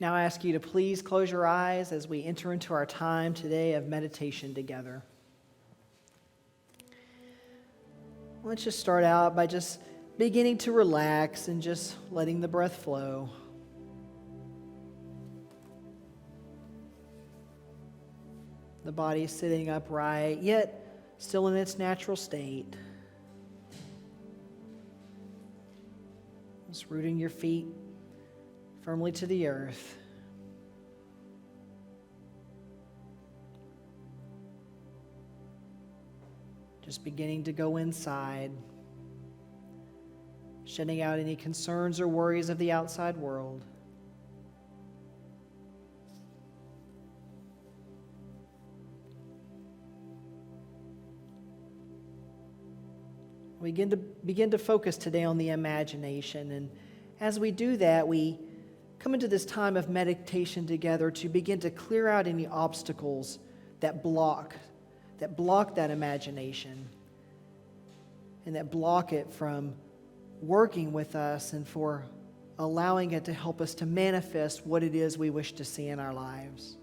Now I ask you to please close your eyes as we enter into our time today of meditation together. Let's just start out by just beginning to relax and just letting the breath flow. The body is sitting upright, yet still in its natural state. Just rooting your feet firmly to the earth. Just beginning to go inside, shutting out any concerns or worries of the outside world. We begin to focus today on the imagination, and as we do that, we come into this time of meditation together to begin to clear out any obstacles that block that imagination and that block it from working with us and for allowing it to help us to manifest what it is we wish to see in our lives.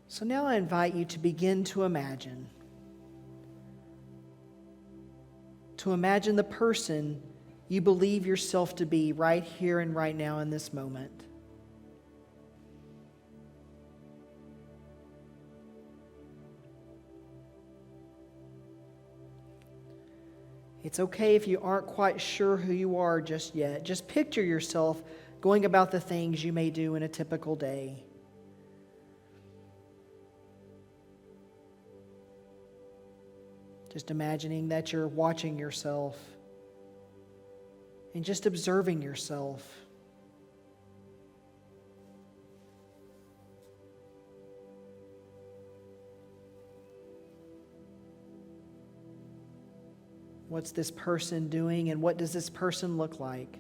So now I invite you to begin to imagine. To imagine the person you believe yourself to be right here and right now in this moment. It's okay if you aren't quite sure who you are just yet. Just picture yourself going about the things you may do in a typical day. Just imagining that you're watching yourself and just observing yourself. What's this person doing, and what does this person look like?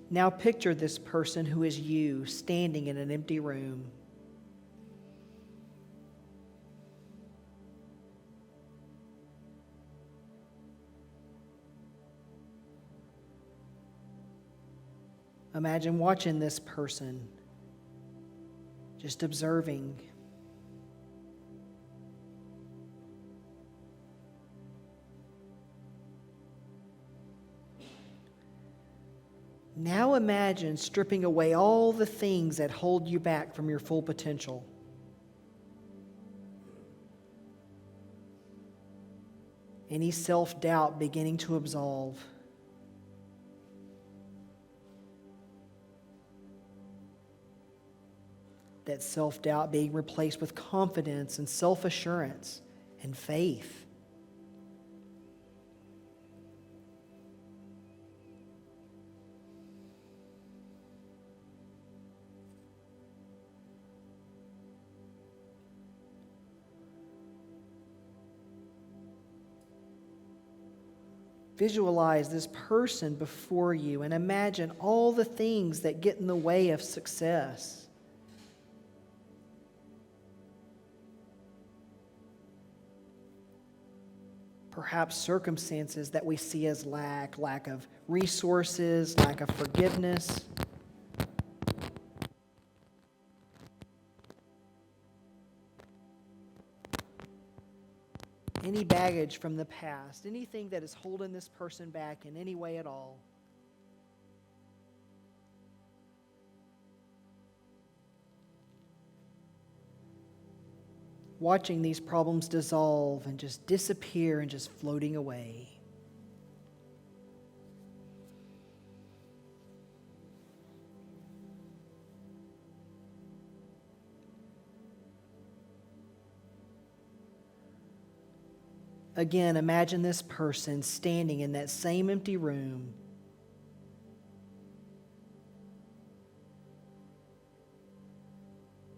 Now picture this person who is you standing in an empty room. Imagine watching this person, just observing. Now imagine stripping away all the things that hold you back from your full potential. Any self-doubt beginning to absolve. That self-doubt being replaced with confidence and self-assurance and faith. Visualize this person before you and imagine all the things that get in the way of success. Perhaps circumstances that we see as lack of resources, lack of forgiveness. Any baggage from the past, anything that is holding this person back in any way at all. Watching these problems dissolve and just disappear and just floating away. Again, imagine this person standing in that same empty room.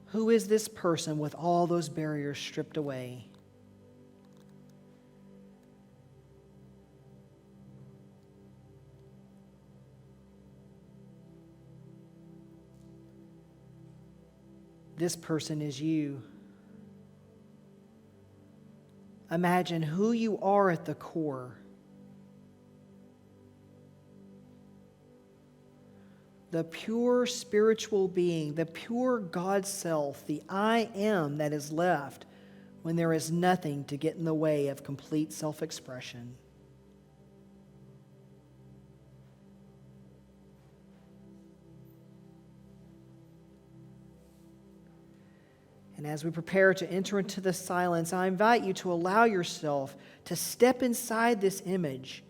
Who is this person with all those barriers stripped away? this person is you. Imagine who you are at the core. The pure spiritual being, the pure God self, the I am that is left when there is nothing to get in the way of complete self-expression. And as we prepare to enter into the silence, I invite you to allow yourself to step inside this image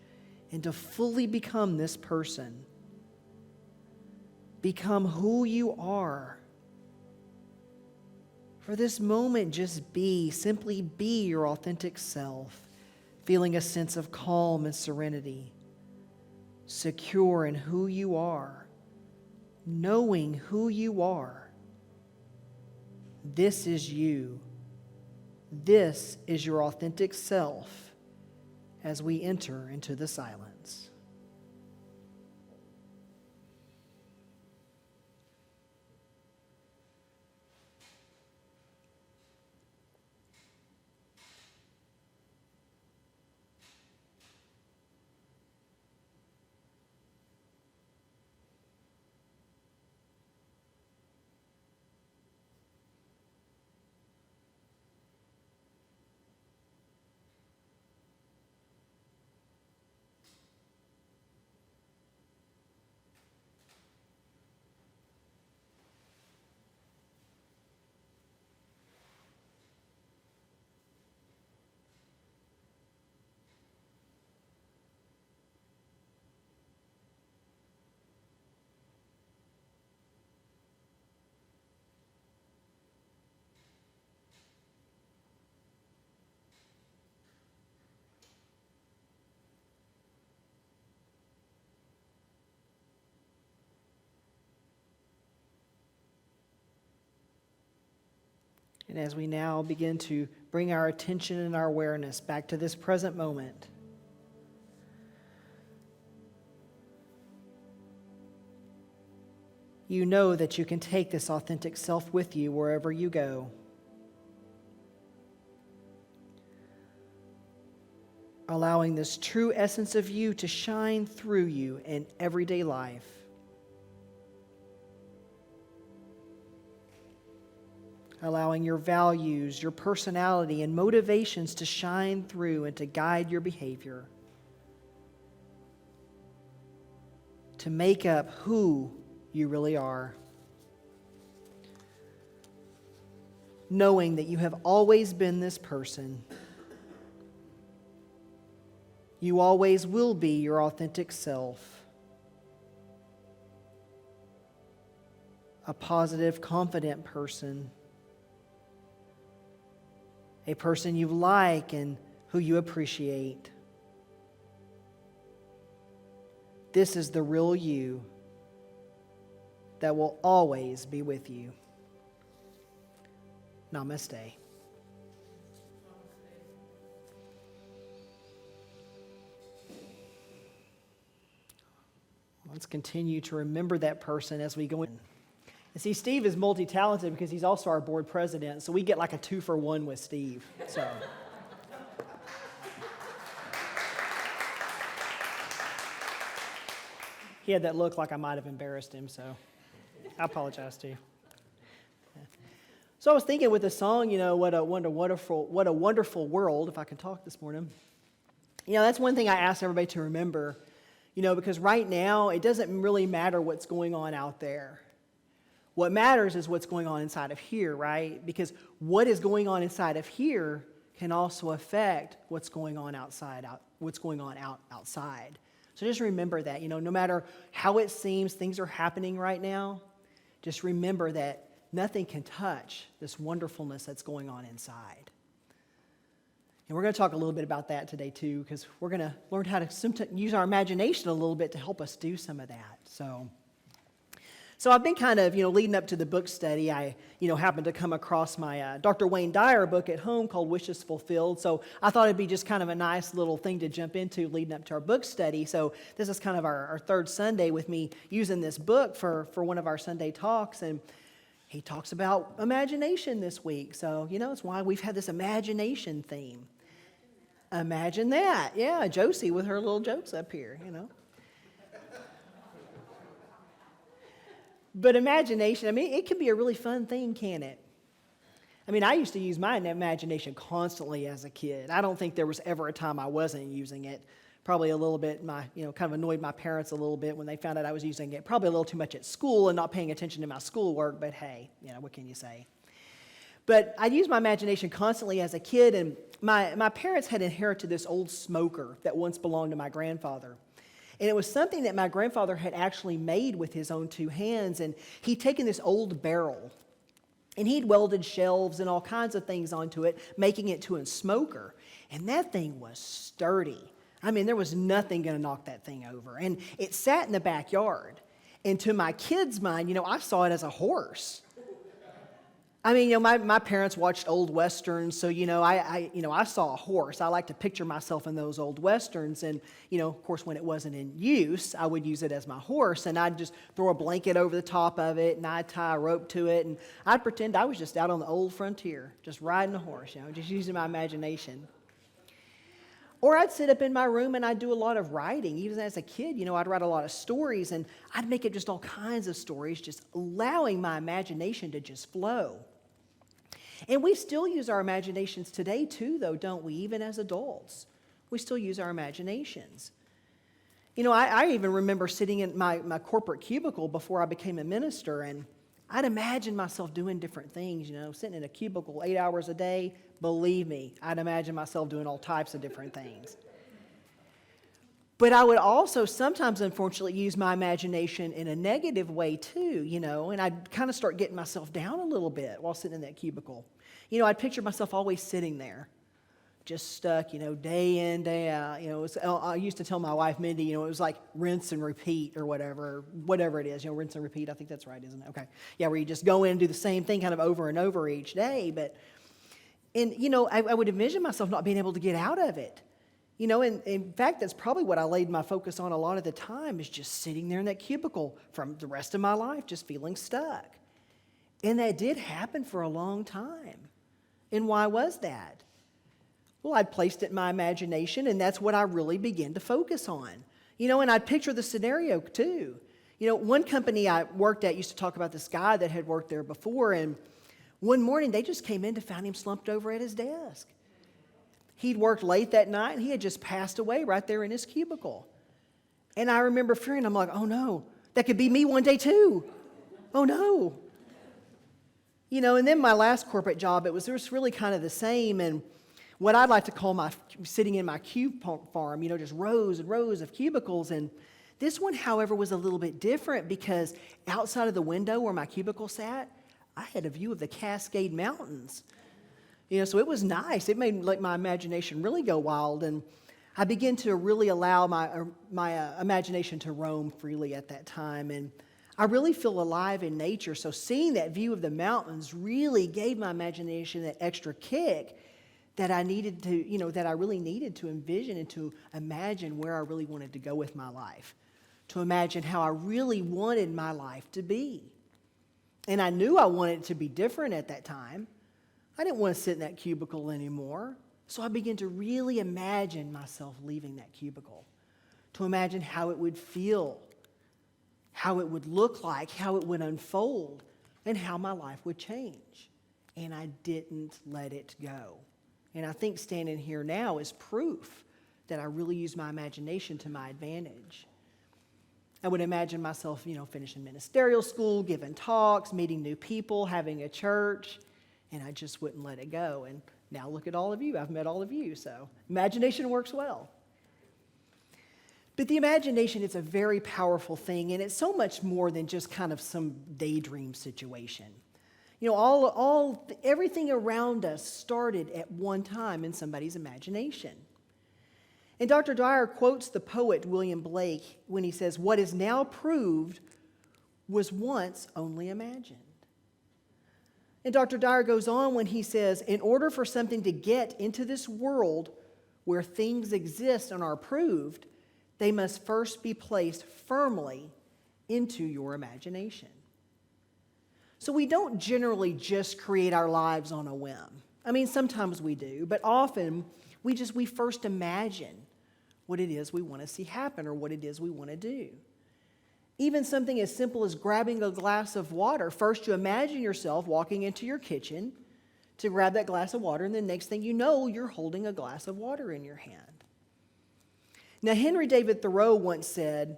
and to fully become this person. Become who you are. For this moment, just be, simply be your authentic self, feeling a sense of calm and serenity, secure in who you are, knowing who you are. This is you. This is your authentic self as we enter into the silence. And as we now begin to bring our attention and our awareness back to this present moment, you know that you can take this authentic self with you wherever you go. Allowing this true essence of you to shine through you in everyday life. Allowing your values, your personality, and motivations to shine through and to guide your behavior. To make up who you really are. Knowing that you have always been this person. You always will be your authentic self. A positive, confident person. A person you like and who you appreciate. This is the real you that will always be with you. Namaste. Let's continue to remember that person as we go in. And see, Steve is multi-talented because he's also our board president, so we get like a 2-for-1 with Steve. So, he had that look like I might have embarrassed him, so I apologize, Steve. So I was thinking with the song, what a wonderful world, if I can talk this morning. That's one thing I ask everybody to remember, because right now it doesn't really matter what's going on out there. What matters is what's going on inside of here, right? Because what is going on inside of here can also affect what's going on outside. So just remember that, no matter how it seems things are happening right now, just remember that nothing can touch this wonderfulness that's going on inside. And we're going to talk a little bit about that today too, because we're going to learn how to use our imagination a little bit to help us do some of that. So I've been kind of, leading up to the book study, I, happened to come across my Dr. Wayne Dyer book at home called Wishes Fulfilled. So I thought it'd be just kind of a nice little thing to jump into leading up to our book study. So this is kind of our third Sunday with me using this book for one of our Sunday talks. And, He talks about imagination this week. So, it's why we've had this imagination theme. Imagine that. Yeah, Josie with her little jokes up here, But imagination, it can be a really fun thing, can't it? I used to use my imagination constantly as a kid. I don't think there was ever a time I wasn't using it. Probably a little bit, kind of annoyed my parents a little bit when they found out I was using it. Probably a little too much at school and not paying attention to my schoolwork, but hey, what can you say? But I used my imagination constantly as a kid, and my parents had inherited this old smoker that once belonged to my grandfather. And it was something that my grandfather had actually made with his own two hands, and he'd taken this old barrel, and he'd welded shelves and all kinds of things onto it, making it to a smoker. And that thing was sturdy. There was nothing going to knock that thing over. And it sat in the backyard. And to my kids' mind, I saw it as a horse. My parents watched old Westerns, so, I saw a horse. I like to picture myself in those old Westerns. And, of course, when it wasn't in use, I would use it as my horse. And I'd just throw a blanket over the top of it, and I'd tie a rope to it. And I'd pretend I was just out on the old frontier, just riding a horse, just using my imagination. Or I'd sit up in my room and I'd do a lot of writing. Even as a kid, I'd write a lot of stories, and I'd make up just all kinds of stories, just allowing my imagination to just flow. And we still use our imaginations today too, though, don't we? Even as adults, we still use our imaginations. I even remember sitting in my corporate cubicle before I became a minister, and I'd imagine myself doing different things, sitting in a cubicle 8 hours a day. Believe me, I'd imagine myself doing all types of different things. But I would also sometimes, unfortunately, use my imagination in a negative way too, and I'd kind of start getting myself down a little bit while sitting in that cubicle. I'd picture myself always sitting there, just stuck, day in, day out. I used to tell my wife, Mindy, it was like rinse and repeat or whatever it is, rinse and repeat. I think that's right, isn't it? Okay. Yeah, where you just go in and do the same thing kind of over and over each day. I would envision myself not being able to get out of it. And in fact, that's probably what I laid my focus on a lot of the time, is just sitting there in that cubicle from the rest of my life, just feeling stuck. And that did happen for a long time. And why was that? Well, I'd placed it in my imagination, and that's what I really began to focus on. And I'd picture the scenario too. One company I worked at used to talk about this guy that had worked there before, and one morning they just came in to find him slumped over at his desk. He'd worked late that night, and he had just passed away right there in his cubicle. And I remember fearing, I'm like, oh no, that could be me one day too. Oh no. And then my last corporate job, it was really kind of the same, and what I'd like to call my sitting in my cube farm, just rows and rows of cubicles. And this one, however, was a little bit different, because outside of the window where my cubicle sat, I had a view of the Cascade Mountains. So it was nice. It made my imagination really go wild, and I began to really allow my imagination to roam freely at that time. And I really feel alive in nature. So seeing that view of the mountains really gave my imagination that extra kick that I needed to, that I really needed to envision and to imagine where I really wanted to go with my life, to imagine how I really wanted my life to be. And I knew I wanted it to be different at that time. I didn't want to sit in that cubicle anymore. So I began to really imagine myself leaving that cubicle, to imagine how it would feel, how it would look like, how it would unfold, and how my life would change. And I didn't let it go. And I think standing here now is proof that I really use my imagination to my advantage. I would imagine myself, finishing ministerial school, giving talks, meeting new people, having a church, and I just wouldn't let it go. And now look at all of you. I've met all of you, so imagination works well. But the imagination is a very powerful thing, and it's so much more than just kind of some daydream situation. Everything around us started at one time in somebody's imagination. And Dr. Dyer quotes the poet William Blake when he says, "What is now proved was once only imagined." And Dr. Dyer goes on when he says, in order for something to get into this world where things exist and are proved, they must first be placed firmly into your imagination. So we don't generally just create our lives on a whim. I mean, sometimes we do, but often we first imagine what it is we want to see happen or what it is we want to do. Even something as simple as grabbing a glass of water. First, you imagine yourself walking into your kitchen to grab that glass of water, and the next thing you know, you're holding a glass of water in your hand. Now, Henry David Thoreau once said,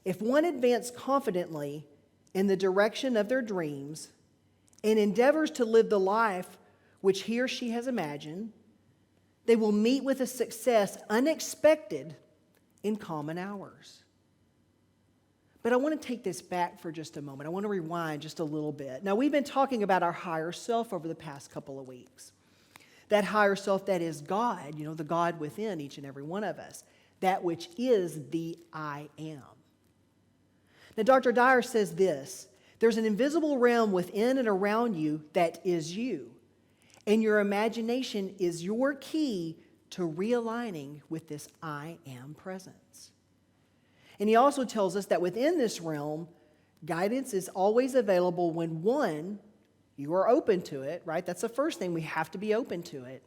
"If one advance confidently in the direction of their dreams and endeavors to live the life which he or she has imagined, they will meet with a success unexpected in common hours." But I want to take this back for just a moment. I want to rewind just a little bit. Now, we've been talking about our higher self over the past couple of weeks. That higher self that is God, the God within each and every one of us. That which is the I am. Now, Dr. Dyer says this: there's an invisible realm within and around you that is you. And your imagination is your key to realigning with this I am presence. And he also tells us that within this realm, guidance is always available when, one, you are open to it, right? That's the first thing. We have to be open to it.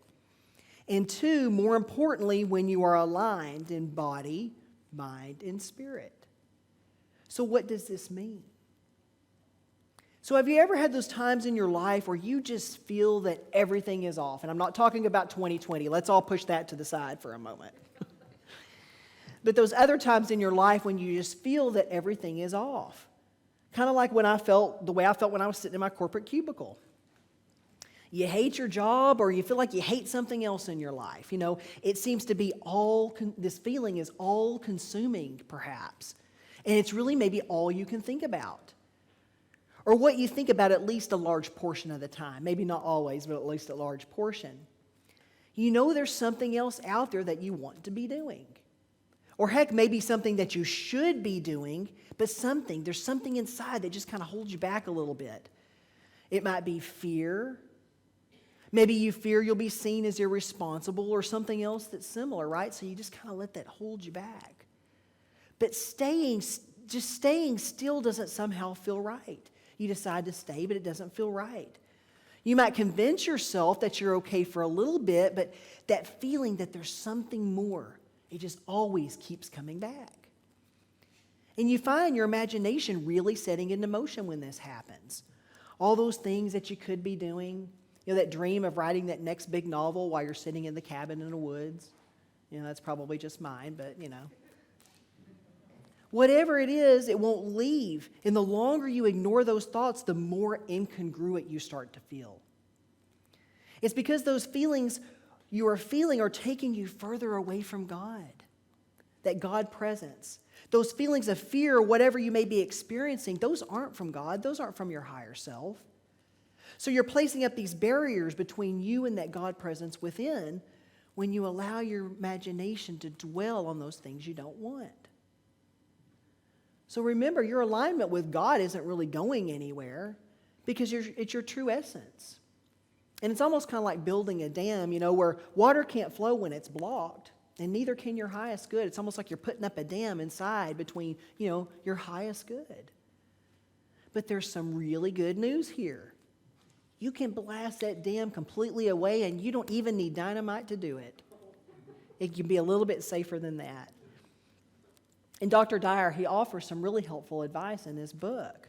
And two, more importantly, when you are aligned in body, mind, and spirit. So what does this mean? So have you ever had those times in your life where you just feel that everything is off? And I'm not talking about 2020. Let's all push that to the side for a moment. But those other times in your life when you just feel that everything is off. Kind of like the way I felt when I was sitting in my corporate cubicle. You hate your job, or you feel like you hate something else in your life. It seems to be this feeling is all consuming, perhaps. And it's really maybe all you can think about. Or what you think about at least a large portion of the time. Maybe not always, but at least a large portion. There's something else out there that you want to be doing. Or heck, maybe something that you should be doing, but there's something inside that just kind of holds you back a little bit. It might be fear. Maybe you fear you'll be seen as irresponsible or something else that's similar, right? So you just kind of let that hold you back. But staying still doesn't somehow feel right. You decide to stay, but it doesn't feel right. You might convince yourself that you're okay for a little bit, but that feeling that there's something more, it just always keeps coming back. And you find your imagination really setting into motion when this happens. All those things that you could be doing, that dream of writing that next big novel while you're sitting in the cabin in the woods. That's probably just mine, but Whatever it is, it won't leave. And the longer you ignore those thoughts, the more incongruent you start to feel. It's because those feelings you are feeling are taking you further away from God, that God presence. Those feelings of fear, whatever you may be experiencing, those aren't from God. Those aren't from your higher self. So you're placing up these barriers between you and that God presence within when you allow your imagination to dwell on those things you don't want. So remember, your alignment with God isn't really going anywhere because it's your true essence. And it's almost kind of like building a dam, where water can't flow when it's blocked, and neither can your highest good. It's almost like you're putting up a dam inside between, your highest good. But there's some really good news here. You can blast that dam completely away, and you don't even need dynamite to do it. It can be a little bit safer than that. And Dr. Dyer, he offers some really helpful advice in this book.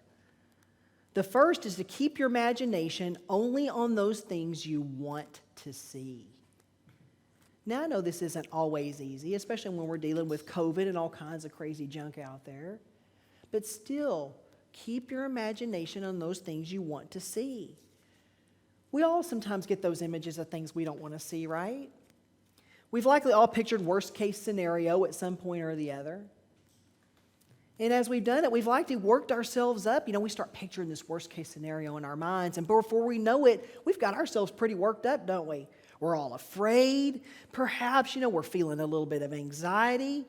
The first is to keep your imagination only on those things you want to see. Now, I know this isn't always easy, especially when we're dealing with COVID and all kinds of crazy junk out there. But still, keep your imagination on those things you want to see. We all sometimes get those images of things we don't want to see, right? We've likely all pictured worst case scenario at some point or the other. And as we've done it, we've likely worked ourselves up. We start picturing this worst case scenario in our minds. And before we know it, we've got ourselves pretty worked up, don't we? We're all afraid. Perhaps, we're feeling a little bit of anxiety.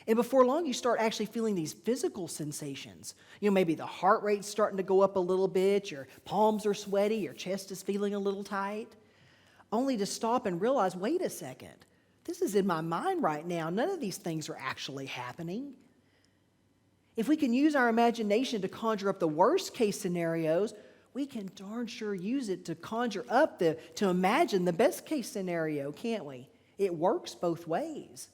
And before long, you start actually feeling these physical sensations. Maybe the heart rate's starting to go up a little bit. Your palms are sweaty. Your chest is feeling a little tight. Only to stop and realize, wait a second. This is in my mind right now. None of these things are actually happening. If we can use our imagination to conjure up the worst case scenarios, we can darn sure use it to conjure up to imagine the best case scenario, can't we? It works both ways.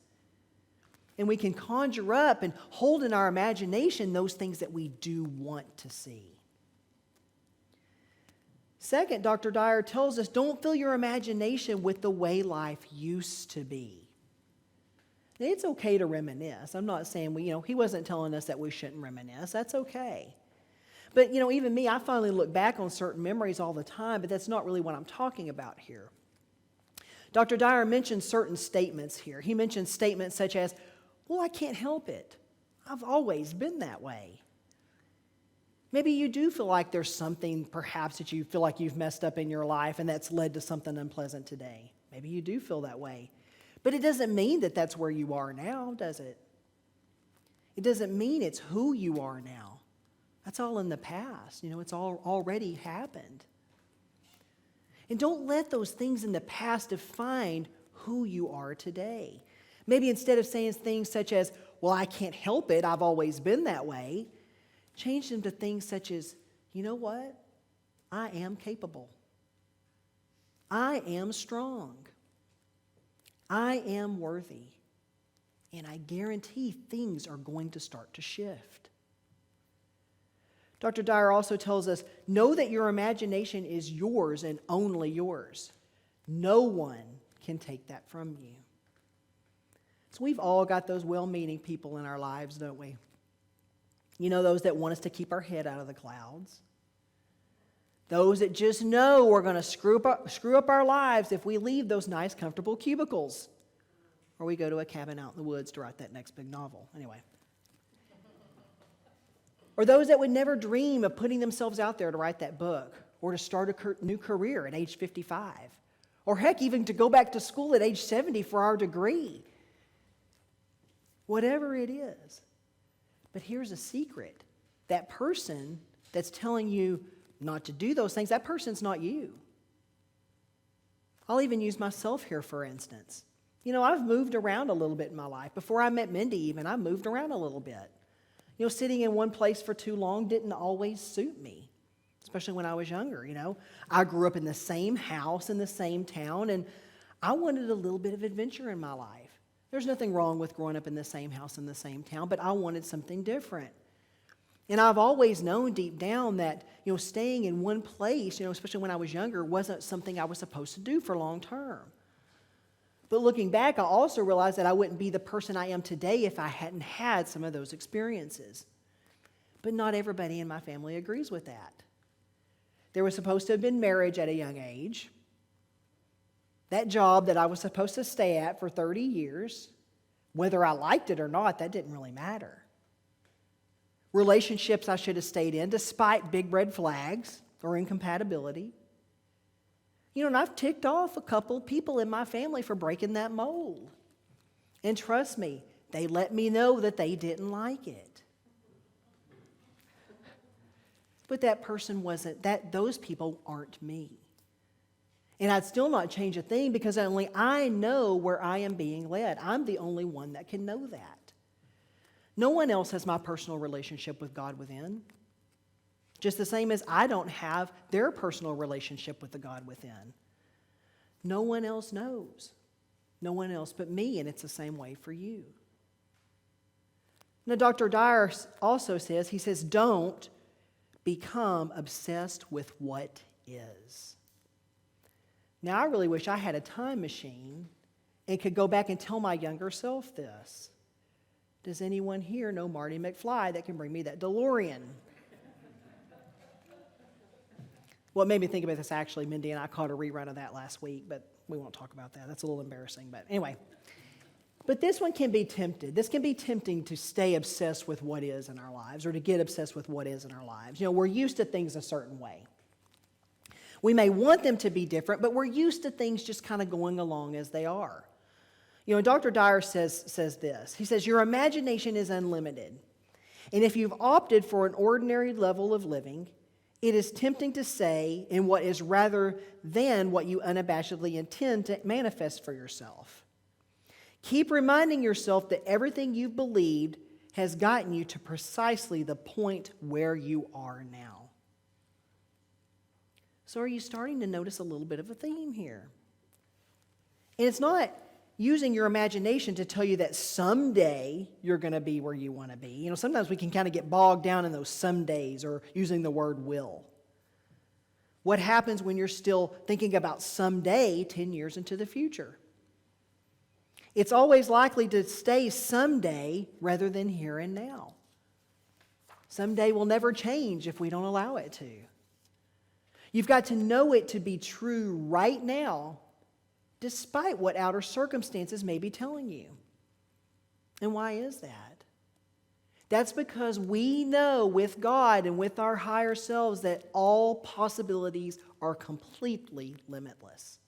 And we can conjure up and hold in our imagination those things that we do want to see. Second, Dr. Dyer tells us, don't fill your imagination with the way life used to be. Now, it's okay to reminisce. I'm not saying he wasn't telling us that we shouldn't reminisce. That's okay. But, even me, I finally look back on certain memories all the time, but that's not really what I'm talking about here. Dr. Dyer mentions certain statements here. He mentions statements such as, well, I can't help it. I've always been that way. Maybe you do feel like there's something perhaps that you feel like you've messed up in your life and that's led to something unpleasant today. Maybe you do feel that way. But it doesn't mean that that's where you are now, does it? It doesn't mean it's who you are now. That's all in the past. It's all already happened. And don't let those things in the past define who you are today. Maybe instead of saying things such as, well, I can't help it, I've always been that way, change them to things such as, you know what? I am capable. I am strong. I am worthy. And I guarantee things are going to start to shift. Dr. Dyer also tells us, know that your imagination is yours and only yours. No one can take that from you. So we've all got those well-meaning people in our lives, don't we? Those that want us to keep our head out of the clouds. Those that just know we're going to screw up our lives if we leave those nice, comfortable cubicles. Or we go to a cabin out in the woods to write that next big novel. Anyway. Or those that would never dream of putting themselves out there to write that book or to start a new career at age 55. Or heck, even to go back to school at age 70 for our degree. Whatever it is. But here's a secret. That person that's telling you not to do those things, that person's not you. I'll even use myself here, for instance. I've moved around a little bit in my life. Before I met Mindy even, I moved around a little bit. Sitting in one place for too long didn't always suit me, especially when I was younger, I grew up in the same house in the same town, and I wanted a little bit of adventure in my life. There's nothing wrong with growing up in the same house in the same town, but I wanted something different. And I've always known deep down that, staying in one place, especially when I was younger, wasn't something I was supposed to do for long term. But looking back, I also realized that I wouldn't be the person I am today if I hadn't had some of those experiences. But not everybody in my family agrees with that. There was supposed to have been marriage at a young age. That job that I was supposed to stay at for 30 years, whether I liked it or not, that didn't really matter. Relationships I should have stayed in despite big red flags or incompatibility. And I've ticked off a couple of people in my family for breaking that mold. And trust me, they let me know that they didn't like it. But that person those people aren't me. And I'd still not change a thing because only I know where I am being led. I'm the only one that can know that. No one else has my personal relationship with God within. Just the same as I don't have their personal relationship with the God within. No one else knows. No one else but me, and it's the same way for you. Now, Dr. Dyer also says, don't become obsessed with what is. Now, I really wish I had a time machine and could go back and tell my younger self this. Does anyone here know Marty McFly that can bring me that DeLorean? What made me think about this, actually, Mindy and I caught a rerun of that last week, but we won't talk about that. That's a little embarrassing, but anyway. But this one can be tempted. This can be tempting to stay obsessed with what is in our lives or to get obsessed with what is in our lives. We're used to things a certain way. We may want them to be different, but we're used to things just kind of going along as they are. Dr. Dyer says this. He says, your imagination is unlimited. And if you've opted for an ordinary level of living, it is tempting to say in what is rather than what you unabashedly intend to manifest for yourself. Keep reminding yourself that everything you've believed has gotten you to precisely the point where you are now. So are you starting to notice a little bit of a theme here? And it's not using your imagination to tell you that someday you're going to be where you want to be. You know, sometimes we can kind of get bogged down in those somedays or using the word will. What happens when you're still thinking about someday 10 years into the future? It's always likely to stay someday rather than here and now. Someday will never change if we don't allow it to. You've got to know it to be true right now, despite what outer circumstances may be telling you. And why is that? That's because we know with God and with our higher selves that all possibilities are completely limitless.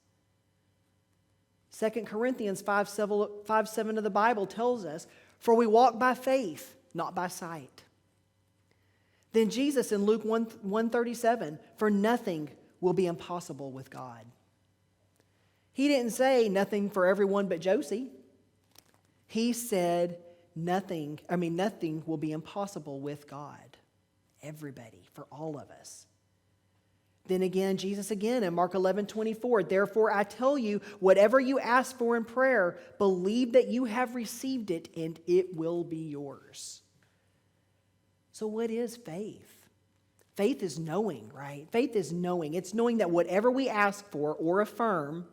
2 Corinthians 5:7 of the Bible tells us, "For we walk by faith, not by sight." Then Jesus in Luke 1:37, "For nothing will be impossible with God." He didn't say nothing for everyone but Josie. He said nothing will be impossible with God. Everybody, for all of us. Then again, Jesus again in Mark 11:24, "Therefore I tell you, whatever you ask for in prayer, believe that you have received it and it will be yours." So what is faith? Faith is knowing, right? Faith is knowing. It's knowing that whatever we ask for or affirm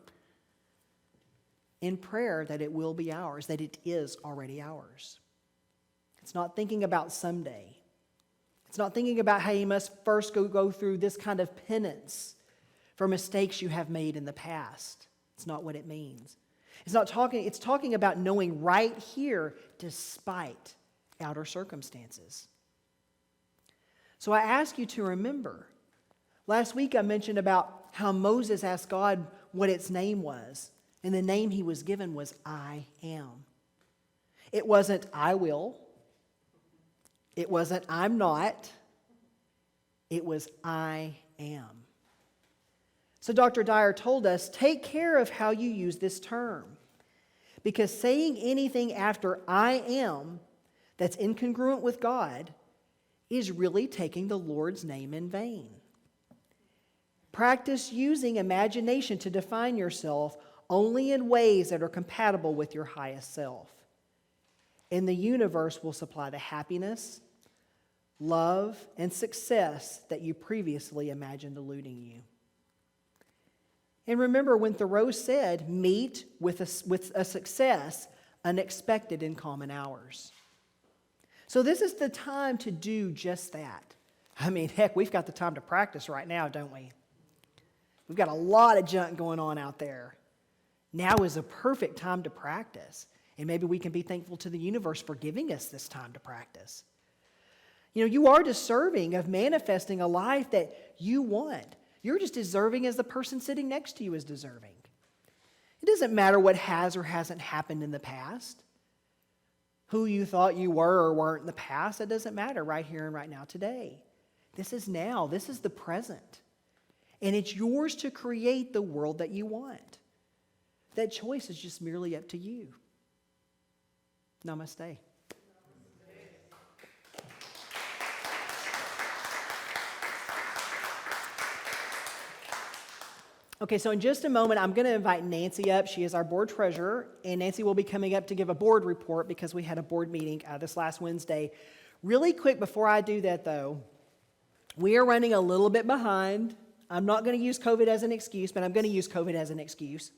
in prayer, that it will be ours, that it is already ours. It's not thinking about someday. It's not thinking about how you must first go through this kind of penance for mistakes you have made in the past. It's not what it means. It's talking about knowing right here despite outer circumstances. So I ask you to remember, last week I mentioned about how Moses asked God what its name was. And the name he was given was I am. It wasn't I will. It wasn't I'm not. It was I am. So Dr. Dyer told us, take care of how you use this term. Because saying anything after I am that's incongruent with God is really taking the Lord's name in vain. Practice using imagination to define yourself only in ways that are compatible with your highest self. And the universe will supply the happiness, love, and success that you previously imagined eluding you. And remember when Thoreau said, meet with a success unexpected in common hours. So this is the time to do just that. I mean, heck, we've got the time to practice right now, don't we? We've got a lot of junk going on out there. Now is a perfect time to practice. And maybe we can be thankful to the universe for giving us this time to practice. You know, you are deserving of manifesting a life that you want. You're just deserving as the person sitting next to you is deserving. It doesn't matter what has or hasn't happened in the past. Who you thought you were or weren't in the past, it doesn't matter right here and right now today. This is now. This is the present. And it's yours to create the world that you want. That choice is just merely up to you. Namaste. Okay, so in just a moment, I'm going to invite Nancy up. She is our board treasurer, and Nancy will be coming up to give a board report because we had a board meeting this last Wednesday. Really quick before I do that, though, we are running a little bit behind. I'm not going to use COVID as an excuse, but I'm going to use COVID as an excuse.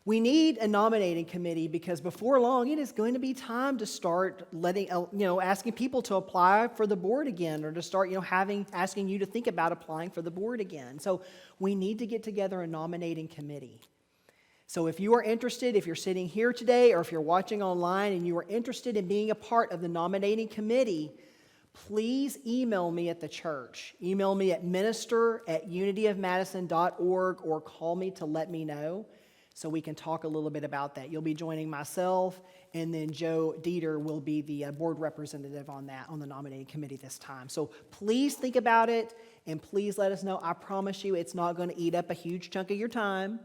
We need a nominating committee because before long, it is going to be time to start asking people to apply for the board again, or to start, asking you to think about applying for the board again. So we need to get together a nominating committee. So if you are interested, if you're sitting here today, or if you're watching online and you are interested in being a part of the nominating committee, please email me at the church. Email me at minister@unityofmadison.org or call me to let me know, so we can talk a little bit about that. You'll be joining myself, and then Joe Dieter will be the board representative on the nominating committee this time. So please think about it, and please let us know. I promise you it's not going to eat up a huge chunk of your time.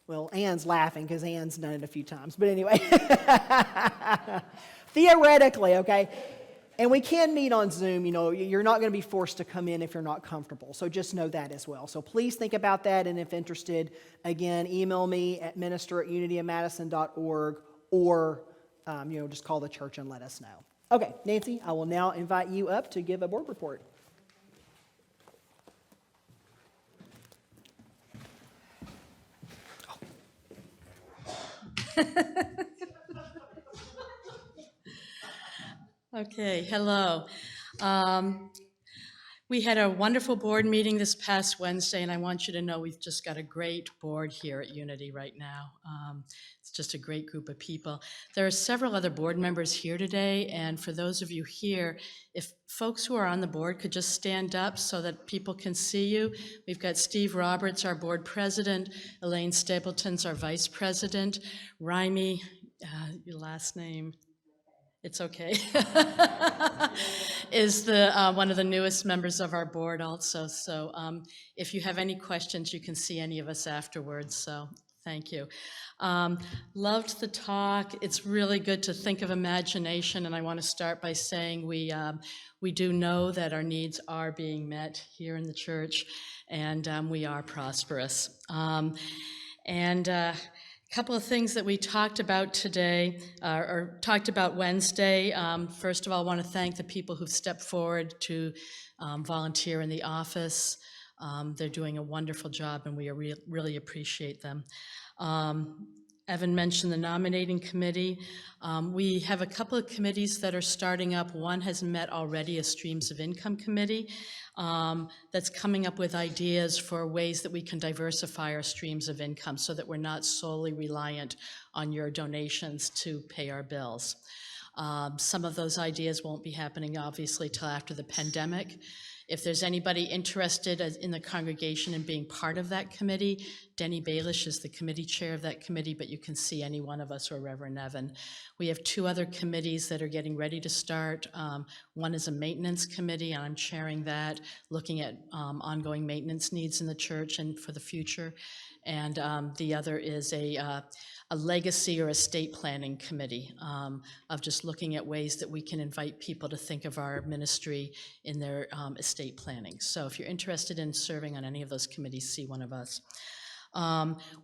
Well, Ann's laughing because Ann's done it a few times. But anyway, theoretically, okay? And we can meet on Zoom. You know, you're not going to be forced to come in if you're not comfortable. So just know that as well. So please think about that. And if interested, again, email me at minister@unityofmadison.org or, just call the church and let us know. Okay, Nancy, I will now invite you up to give a board report. Okay, hello. We had a wonderful board meeting this past Wednesday, and I want you to know we've just got a great board here at Unity right now. It's just a great group of people. There are several other board members here today, and for those of you here, if folks who are on the board could just stand up so that people can see you. We've got Steve Roberts, our board president, Elaine Stapleton's our vice president, Raimi, your last name, it's okay, is the one of the newest members of our board also. So if you have any questions, you can see any of us afterwards, so thank you. Loved the talk. It's really good to think of imagination, and I want to start by saying we do know that our needs are being met here in the church, and we are prosperous. A couple of things that we talked about today, or talked about Wednesday. First of all, I want to thank the people who've stepped forward to volunteer in the office. They're doing a wonderful job, and we really appreciate them. Evan mentioned the nominating committee. We have a couple of committees that are starting up. One has met already, a Streams of Income committee, that's coming up with ideas for ways that we can diversify our streams of income so that we're not solely reliant on your donations to pay our bills. Some of those ideas won't be happening, obviously, till after the pandemic. If there's anybody interested in the congregation in being part of that committee, Denny Baelish is the committee chair of that committee, but you can see any one of us or Reverend Evin. We have two other committees that are getting ready to start. One is a maintenance committee, and I'm chairing that, looking at ongoing maintenance needs in the church and for the future. And the other is a legacy or estate planning committee of just looking at ways that we can invite people to think of our ministry in their estate planning. So if you're interested in serving on any of those committees, see one of us.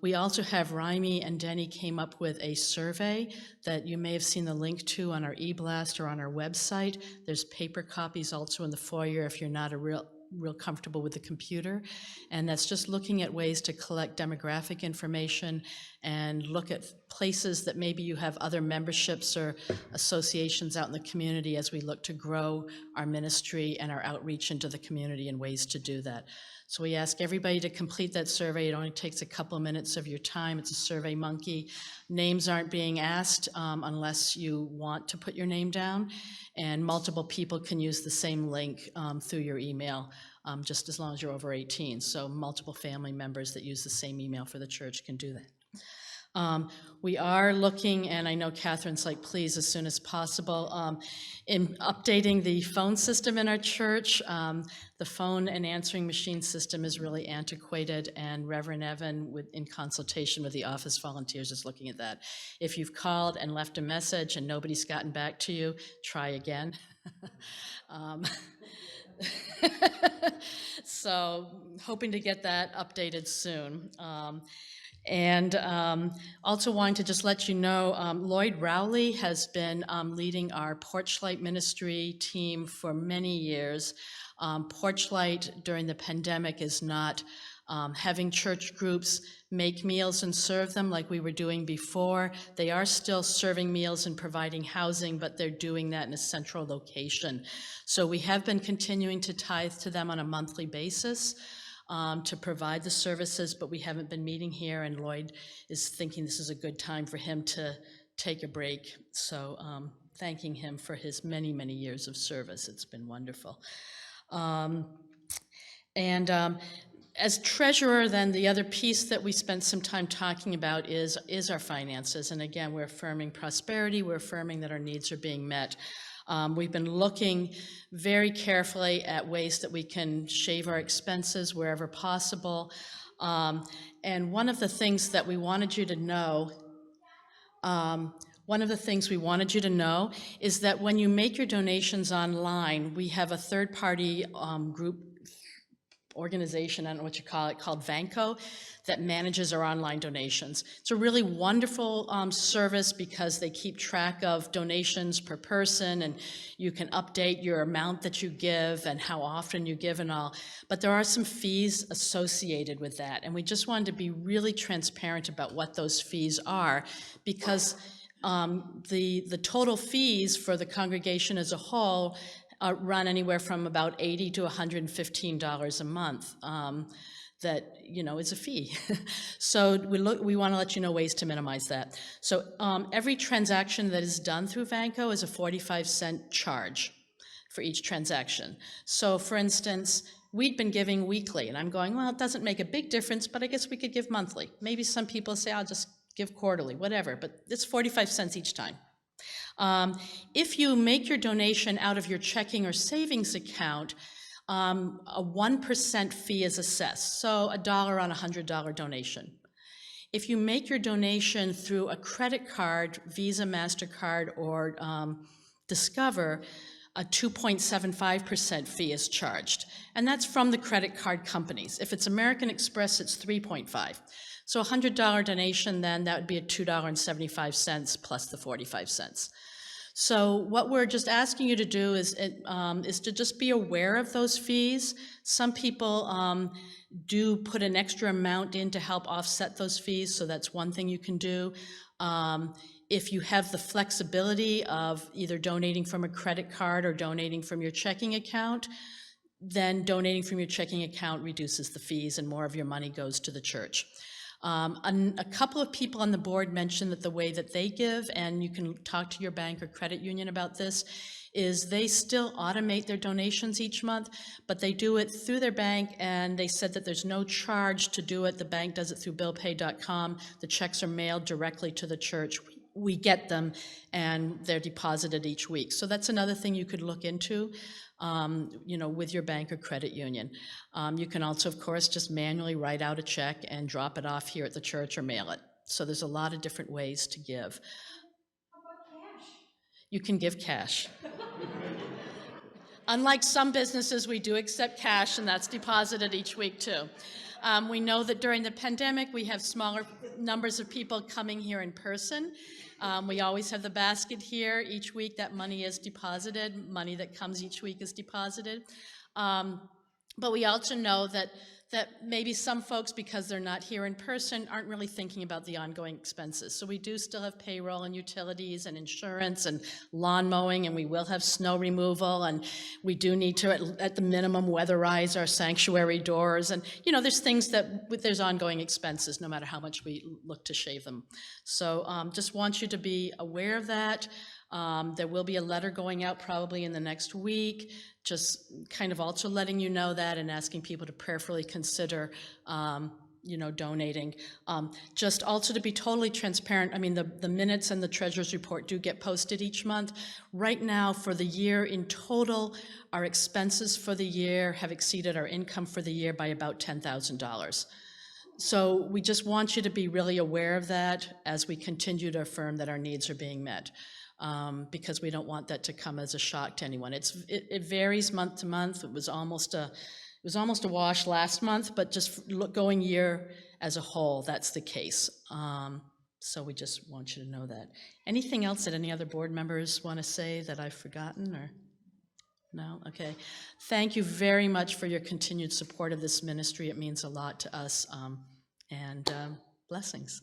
We also have Raimi and Denny came up with a survey that you may have seen the link to on our e-blast or on our website. There's paper copies also in the foyer if you're not real comfortable with the computer, and that's just looking at ways to collect demographic information and look at places that maybe you have other memberships or associations out in the community as we look to grow our ministry and our outreach into the community and ways to do that. So we ask everybody to complete that survey. It only takes a couple of minutes of your time. It's a Survey Monkey. Names aren't being asked unless you want to put your name down, and multiple people can use the same link through your email, just as long as you're over 18. So multiple family members that use the same email for the church can do that. We are looking, and I know Catherine's like, please, as soon as possible, in updating the phone system in our church. The phone and answering machine system is really antiquated, and Reverend Evin, in consultation with the office volunteers, is looking at that. If you've called and left a message and nobody's gotten back to you, try again. So hoping to get that updated soon. Also wanting to just let you know, Lloyd Rowley has been leading our Porchlight ministry team for many years. Porchlight during the pandemic is not having church groups make meals and serve them like we were doing before. They are still serving meals and providing housing, but they're doing that in a central location. So we have been continuing to tithe to them on a monthly basis to provide the services, but we haven't been meeting here, and Lloyd is thinking this is a good time for him to take a break. So thanking him for his many, many years of service. It's been wonderful. As treasurer, then the other piece that we spent some time talking about is our finances. And again, we're affirming prosperity. We're affirming that our needs are being met. We've been looking very carefully at ways that we can shave our expenses wherever possible. And one of the things that we wanted you to know One of the things we wanted you to know is that when you make your donations online, we have a third-party group organization, I don't know what you call it, called Vanco, that manages our online donations. It's a really wonderful service because they keep track of donations per person, and you can update your amount that you give and how often you give and all. But there are some fees associated with that, and we just wanted to be really transparent about what those fees are, because the total fees for the congregation as a whole run anywhere from about $80 to $115 a month. That, you know, is a fee. So we want to let you know ways to minimize that. So every transaction that is done through Vanco is a 45-cent charge for each transaction. So for instance, we'd been giving weekly, and I'm going, well, it doesn't make a big difference, but I guess we could give monthly. Maybe some people say, I'll just give quarterly, whatever, but it's 45 cents each time. If you make your donation out of your checking or savings account, a 1% fee is assessed, so $1 on a $100 donation. If you make your donation through a credit card, Visa, MasterCard, or Discover, a 2.75% fee is charged, and that's from the credit card companies. If it's American Express, it's 3.5. So a $100 donation, then that would be a $2.75 plus the 45 cents. So what we're just asking you to do is to just be aware of those fees. Some people do put an extra amount in to help offset those fees, so that's one thing you can do. If you have the flexibility of either donating from a credit card or donating from your checking account, then donating from your checking account reduces the fees and more of your money goes to the church. A couple of people on the board mentioned that the way that they give, and you can talk to your bank or credit union about this, is they still automate their donations each month, but they do it through their bank, and they said that there's no charge to do it. The bank does it through billpay.com. The checks are mailed directly to the church. We get them, and they're deposited each week. So that's another thing you could look into, you know, with your bank or credit union. You can also, of course, just manually write out a check and drop it off here at the church or mail it. So there's a lot of different ways to give. How about cash? You can give cash. Unlike some businesses, we do accept cash, and that's deposited each week too. We know that during the pandemic, we have smaller numbers of people coming here in person. We always have the basket here. Each week that money is deposited. Money that comes each week is deposited. But we also know that maybe some folks, because they're not here in person, aren't really thinking about the ongoing expenses. So we do still have payroll and utilities and insurance and lawn mowing, and we will have snow removal, and we do need to, at the minimum, weatherize our sanctuary doors. And, you know, there's things that, there's ongoing expenses, no matter how much we look to shave them. So just want you to be aware of that. There will be a letter going out probably in the next week, just kind of also letting you know that and asking people to prayerfully consider, you know, donating. Just also to be totally transparent, I mean, the minutes and the treasurer's report do get posted each month. Right now, for the year in total, our expenses for the year have exceeded our income for the year by about $10,000. So we just want you to be really aware of that as we continue to affirm that our needs are being met. Because we don't want that to come as a shock to anyone. It varies month to month. It was almost a wash last month, but just going year as a whole, that's the case. So we just want you to know that. Anything else that any other board members want to say that I've forgotten, or no? Okay. Thank you very much for your continued support of this ministry. It means a lot to us, and blessings.